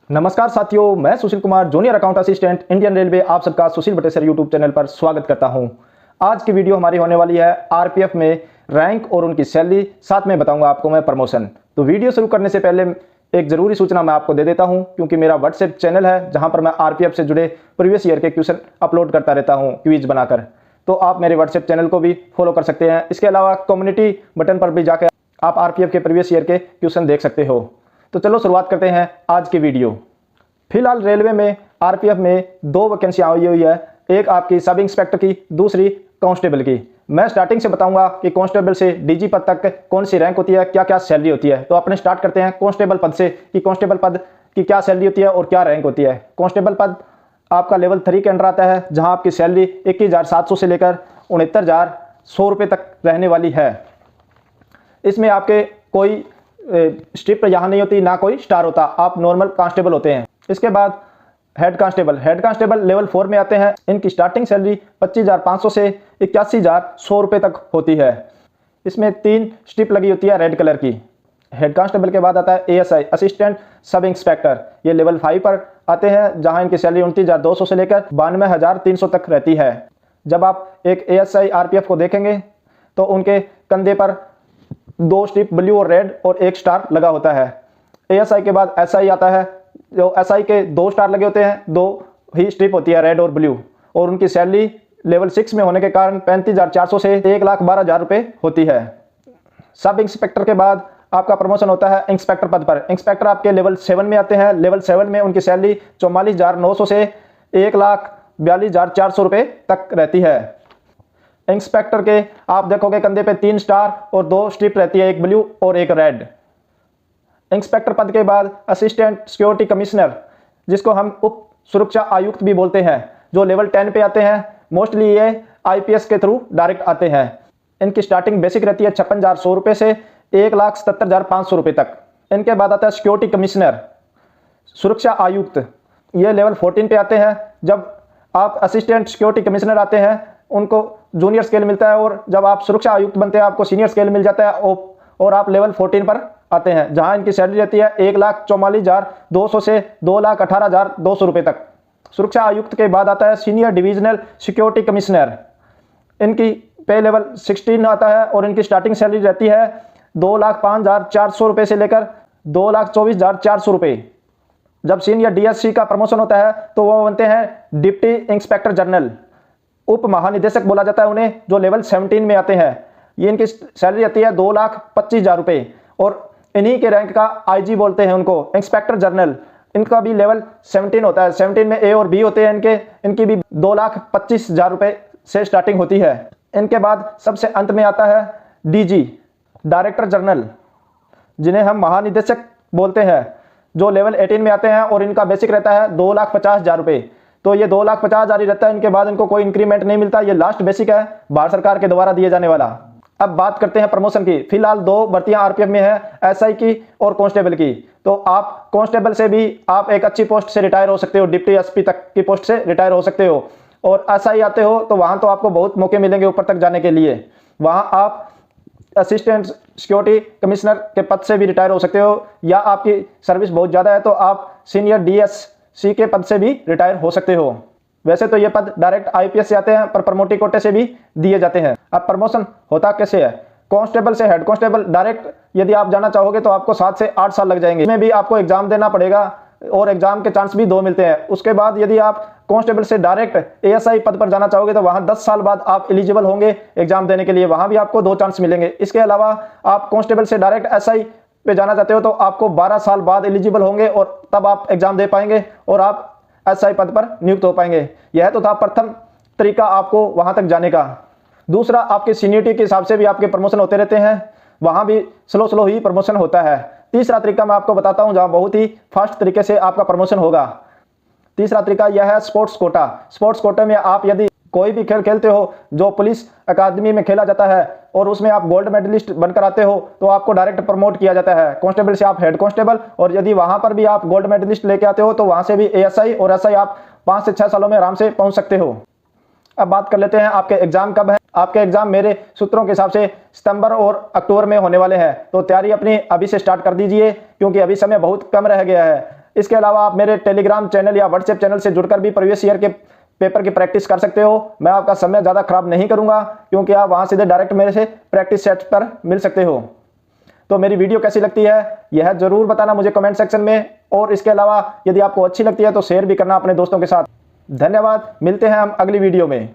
नमस्कार साथियों, मैं Sushil Kumar, junior account assistant, Indian railway, आप सबका सुशील बटेसर यूट्यूब चैनल पर स्वागत करता हूं। आज की वीडियो हमारी होने वाली है आरपीएफ में रैंक और उनकी सैलरी, साथ में बताऊंगा आपको मैं प्रमोशन। तो वीडियो शुरू करने से पहले एक ज़रूरी सूचना मैं आपको दे देता हूं, क्योंकि मेरा व्हाट्सएप चैनल है जहां पर मैं आरपीएफ से जुड़े प्रीवियस ईयर के क्वेश्चन अपलोड करता रहता हूँ क्विज बनाकर। तो आप मेरे व्हाट्सएप चैनल को भी फॉलो कर सकते हैं। इसके अलावा कम्युनिटी बटन पर भी जाकर आप आरपीएफ के प्रीवियस ईयर के क्वेश्चन देख सकते हो। तो चलो शुरुआत करते हैं आज की वीडियो। फिलहाल रेलवे में आरपीएफ में 2 वैकेंसियां आई हुई है, एक आपकी सब इंस्पेक्टर की, दूसरी कांस्टेबल की। मैं स्टार्टिंग से बताऊंगा कि कांस्टेबल से डीजी पद तक कौन सी रैंक होती है, क्या क्या सैलरी होती है। तो अपने स्टार्ट करते हैं कांस्टेबल पद से कि कांस्टेबल पद की क्या सैलरी होती है और क्या रैंक होती है। कांस्टेबल पद आपका लेवल 3 के अंडर आता है, जहां आपकी सैलरी 21,700 से लेकर 69,100 रुपये तक रहने वाली है। इसमें आपके कोई स्ट्रिप यहाँ नहीं होती, ना कोई स्टार होता, आप नॉर्मल कांस्टेबल होते हैं। इसके बाद हेड कांस्टेबल लेवल 4 में आते हैं। इनकी स्टार्टिंग सैलरी 25,500 से 81,100 रुपये तक होती है। इसमें 3 स्ट्रिप लगी होती है रेड कलर की। हेड कांस्टेबल के बाद आता है एएसआई, असिस्टेंट सब इंस्पेक्टर। ये लेवल 5 पर आते हैं, जहां इनकी सैलरी 29,200 से लेकर 92,300 तक रहती है। जब आप एक एएसआई आरपीएफ को देखेंगे तो उनके कंधे पर 2 स्ट्रिप ब्लू और रेड और 1 स्टार लगा होता है। एएसआई के बाद एसआई आता है, जो एसआई के 2 स्टार लगे होते हैं, 2 ही स्ट्रिप होती है रेड और ब्लू, और उनकी सैलरी लेवल 6 में होने के कारण 35,400 से 1,12,000 रुपये होती है। सब इंस्पेक्टर के बाद आपका प्रमोशन होता है इंस्पेक्टर पद पर। इंस्पेक्टर आपके लेवल 7 में आते हैं। लेवल 7 में उनकी सैलरी 44,900 से 1,42,400 रुपये तक रहती है। इंस्पेक्टर के आप देखोगे कंधे पे 3 स्टार और 2 स्ट्रिप रहती है, 1 ब्लू और 1 रेड। इंस्पेक्टर पद के बाद असिस्टेंट सिक्योरिटी कमिश्नर, जिसको हम उप सुरक्षा आयुक्त भी बोलते हैं, जो लेवल 10 पे आते हैं। मोस्टली ये आईपीएस के थ्रू डायरेक्ट आते हैं। इनकी स्टार्टिंग बेसिक रहती है 56,100 रुपये से 1,77,500 रुपये तक। इनके बाद आता है सिक्योरिटी कमिश्नर, सुरक्षा आयुक्त, ये लेवल 14 पे आते हैं। जब आप असिस्टेंट सिक्योरिटी कमिश्नर आते हैं, उनको जूनियर स्केल मिलता है, और जब आप सुरक्षा आयुक्त बनते हैं आपको सीनियर स्केल मिल जाता है, और आप लेवल 14 पर आते हैं, जहां इनकी सैलरी रहती है 1,44,200 से 2,18,200 रुपये तक। सुरक्षा आयुक्त के बाद आता है सीनियर डिविजनल सिक्योरिटी कमिश्नर। इनकी पे लेवल 16 आता है और इनकी स्टार्टिंग सैलरी रहती है 2,05,400 रुपये से लेकर 2,24,400 रुपये। जब सीनियर डीएससी का प्रमोशन होता है तो वो बनते हैं डिप्टी इंस्पेक्टर जनरल, उप महानिदेशक बोला जाता है उन्हें, जो लेवल 17 में आते हैं। ये इनकी सैलरी रहती है 2,25,000 रुपये, और इन्हीं के रैंक का आईजी बोलते हैं उनको, इंस्पेक्टर जनरल। इनका भी लेवल 17 होता है। 17 में ए और बी होते हैं इनकी भी 2,25,000 रुपये से स्टार्टिंग होती है। इनके बाद सबसे अंत में आता है डीजी, डायरेक्टर जनरल, जिन्हें हम महानिदेशक बोलते हैं, जो लेवल 18 में आते हैं, और इनका बेसिक रहता है 2,50,000 रुपये। तो ये 2,50,000 ही रहता है। इनके बाद इनको कोई इंक्रीमेंट नहीं मिलता। ये लास्ट बेसिक है भारत सरकार के द्वारा दिए जाने वाला। अब बात करते हैं प्रमोशन की। फिलहाल 2 भर्तियां आरपीएफ में है, एसआई की और कांस्टेबल की। तो आप कांस्टेबल से भी आप एक अच्छी पोस्ट से रिटायर हो सकते हो, डिप्टी एसपी तक की पोस्ट से रिटायर हो सकते हो। और एसआई आते हो तो वहां तो आपको बहुत मौके मिलेंगे ऊपर तक जाने के लिए। वहां आप असिस्टेंट सिक्योरिटी कमिश्नर के पद से भी रिटायर हो सकते हो, या आपकी सर्विस बहुत ज़्यादा है तो आप सीनियर डीएससी के पद से भी रिटायर हो सकते हो। वैसे तो ये पद डायरेक्ट आईपीएस से आते हैं, पर प्रमोटी कोटे से भी दिए जाते हैं। अब प्रमोशन होता कैसे है? कांस्टेबल से हेड कांस्टेबल डायरेक्ट यदि आप जाना चाहोगे तो आपको 7 से 8 साल लग जाएंगे। इसमें भी आपको एग्जाम देना पड़ेगा, और एग्जाम के चांस भी 2 मिलते हैं। उसके बाद यदि आप कांस्टेबल से डायरेक्ट एएसआई पद पर जाना चाहोगे तो वहां 10 साल बाद आप एलिजिबल होंगे एग्जाम देने के लिए, वहां भी आपको 2 चांस मिलेंगे। इसके अलावा आप कांस्टेबल से डायरेक्ट एसआई पे जाना चाहते हो तो आपको 12 साल बाद एलिजिबल होंगे, और तब आप एग्जाम दे पाएंगे और आप एसआई पद पर नियुक्त हो पाएंगे। यह तो था प्रथम तरीका आपको वहां तक जाने का। दूसरा, आपकी सीनियरिटी के हिसाब से भी आपके प्रमोशन होते रहते हैं, वहां भी स्लो ही प्रमोशन होता है। तीसरा तरीका मैं आपको बताता हूं, जहां बहुत ही फास्ट तरीके से आपका प्रमोशन होगा। तीसरा तरीका यह है स्पोर्ट्स कोटा। स्पोर्ट्स कोटे में आप यदि कोई भी खेल खेलते हो जो पुलिस अकादमी में खेला जाता है, और उसमें आप गोल्ड मेडलिस्ट बनकर आते हो, तो आपको डायरेक्ट प्रमोट किया जाता है। कांस्टेबल से आप हेड कांस्टेबल, और यदि वहां पर भी आप गोल्ड मेडलिस्ट लेके आते हो तो वहां से भी एएसआई और एसआई आप 5 से 6 सालों में आराम से पहुंच सकते हो। अब बात कर लेते हैं आपके एग्जाम कब है। आपके एग्जाम मेरे सूत्रों के हिसाब से सितंबर और अक्टूबर में होने वाले हैं, तो तैयारी अपनी अभी से स्टार्ट कर दीजिए, क्योंकि अभी समय बहुत कम रह गया है। इसके अलावा आप मेरे टेलीग्राम चैनल या व्हाट्सएप चैनल से जुड़कर भी प्रीवियस ईयर के पेपर की प्रैक्टिस कर सकते हो। मैं आपका समय ज़्यादा खराब नहीं करूंगा क्योंकि आप वहां सीधे डायरेक्ट मेरे से प्रैक्टिस सेट पर मिल सकते हो। तो मेरी वीडियो कैसी लगती है यह जरूर बताना मुझे कमेंट सेक्शन में, और इसके अलावा यदि आपको अच्छी लगती है तो शेयर भी करना अपने दोस्तों के साथ। धन्यवाद, मिलते हैं हम अगली वीडियो में।